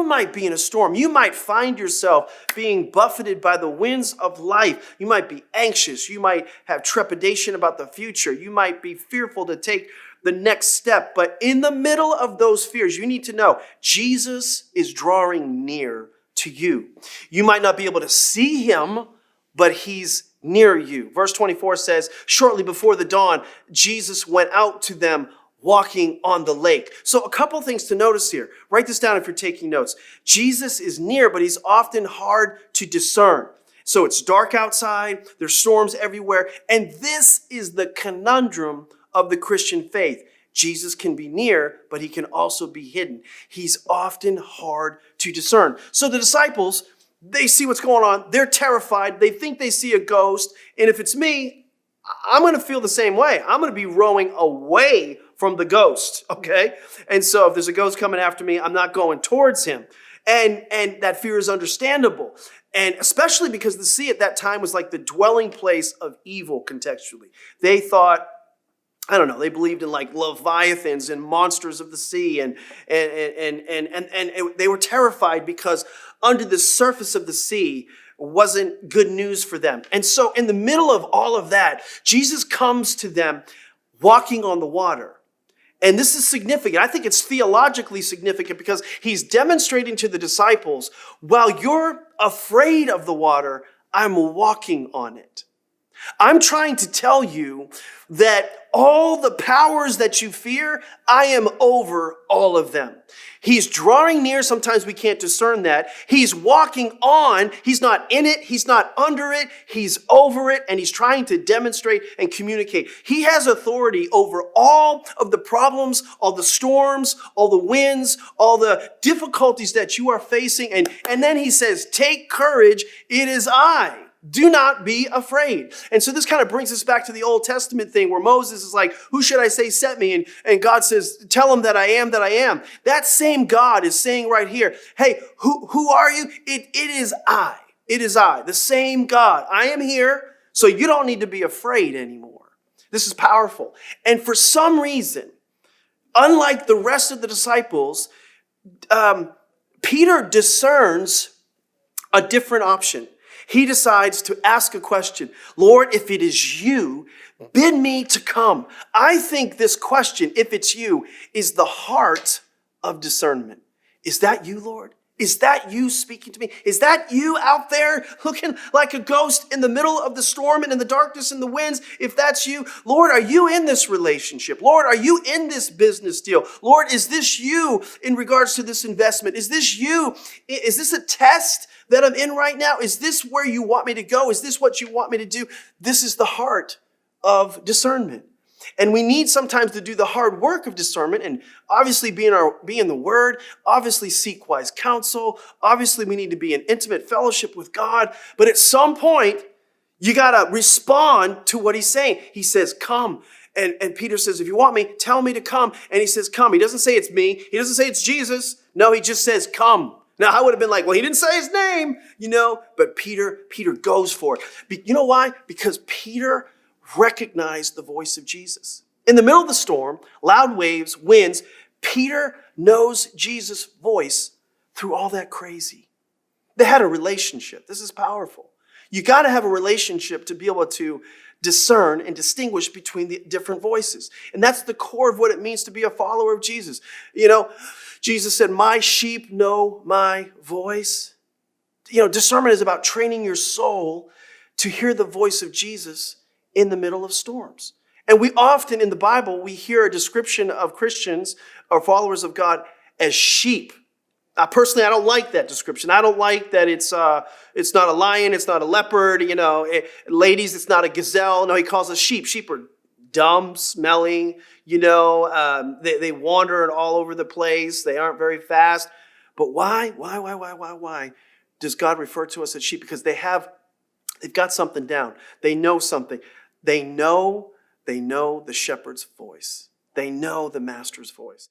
might be in a storm. You might find yourself being buffeted by the winds of life. You might be anxious. You might have trepidation about the future. You might be fearful to take the next step. But in the middle of those fears, you need to know Jesus is drawing near to you. You might not be able to see him, but he's near you. Verse 24 says, shortly before the dawn, Jesus went out to them walking on the lake. So a couple things to notice here. Write this down if you're taking notes. Jesus is near, but he's often hard to discern. So it's dark outside, there's storms everywhere, and this is the conundrum of the Christian faith. Jesus can be near, but he can also be hidden. He's often hard to discern. So the disciples, they see what's going on. They're terrified. They think they see a ghost. And if it's me, I'm going to feel the same way. I'm going to be rowing away from the ghost, okay? And so if there's a ghost coming after me, I'm not going towards him. And that fear is understandable. And especially because the sea at that time was like the dwelling place of evil contextually. They thought, I don't know, they believed in like leviathans and monsters of the sea. And they were terrified because under the surface of the sea wasn't good news for them. And so in the middle of all of that, Jesus comes to them walking on the water. And this is significant. I think it's theologically significant because he's demonstrating to the disciples, while you're afraid of the water, I'm walking on it. I'm trying to tell you that all the powers that you fear, I am over all of them. He's drawing near. Sometimes we can't discern that. He's walking on. He's not in it. He's not under it. He's over it. And he's trying to demonstrate and communicate. He has authority over all of the problems, all the storms, all the winds, all the difficulties that you are facing. And then he says, take courage. It is I. Do not be afraid. And so this kind of brings us back to the Old Testament thing where Moses is like, who should I say sent me? And God says, tell him that I am that I am. That same God is saying right here, hey, who are you? It is I. It is I, the same God. I am here, so you don't need to be afraid anymore. This is powerful. And for some reason, unlike the rest of the disciples, Peter discerns a different option. He decides to ask a question. Lord, if it is you, bid me to come. I think this question, if it's you, is the heart of discernment. Is that you, Lord? Is that you speaking to me? Is that you out there looking like a ghost in the middle of the storm and in the darkness and the winds? If that's you, Lord, are you in this relationship? Lord, are you in this business deal? Lord, is this you in regards to this investment? Is this you? Is this a test that I'm in right now? Is this where you want me to go? Is this what you want me to do? This is the heart of discernment. And we need sometimes to do the hard work of discernment and obviously be in the Word, obviously seek wise counsel. Obviously, we need to be in intimate fellowship with God. But at some point, you got to respond to what he's saying. He says, come. And Peter says, if you want me, tell me to come. And he says, come. He doesn't say it's me. He doesn't say it's Jesus. No, he just says, come. Now, I would have been like, well, he didn't say his name, but Peter goes for it. You know why? Because Peter recognized the voice of Jesus. In the middle of the storm, loud waves, winds, Peter knows Jesus' voice through all that crazy. They had a relationship. This is powerful. You got to have a relationship to be able to discern and distinguish between the different voices. And that's the core of what it means to be a follower of Jesus. Jesus said, my sheep know my voice. Discernment is about training your soul to hear the voice of Jesus in the middle of storms. And we often in the Bible, we hear a description of Christians or followers of God as sheep. Personally, I don't like that description. I don't like that it's not a lion, it's not a leopard, ladies, it's not a gazelle. No, he calls us sheep. Sheep are dumb, smelling, they wander all over the place. They aren't very fast. But why does God refer to us as sheep? Because they've got something down. They know something. They know the shepherd's voice. They know the master's voice.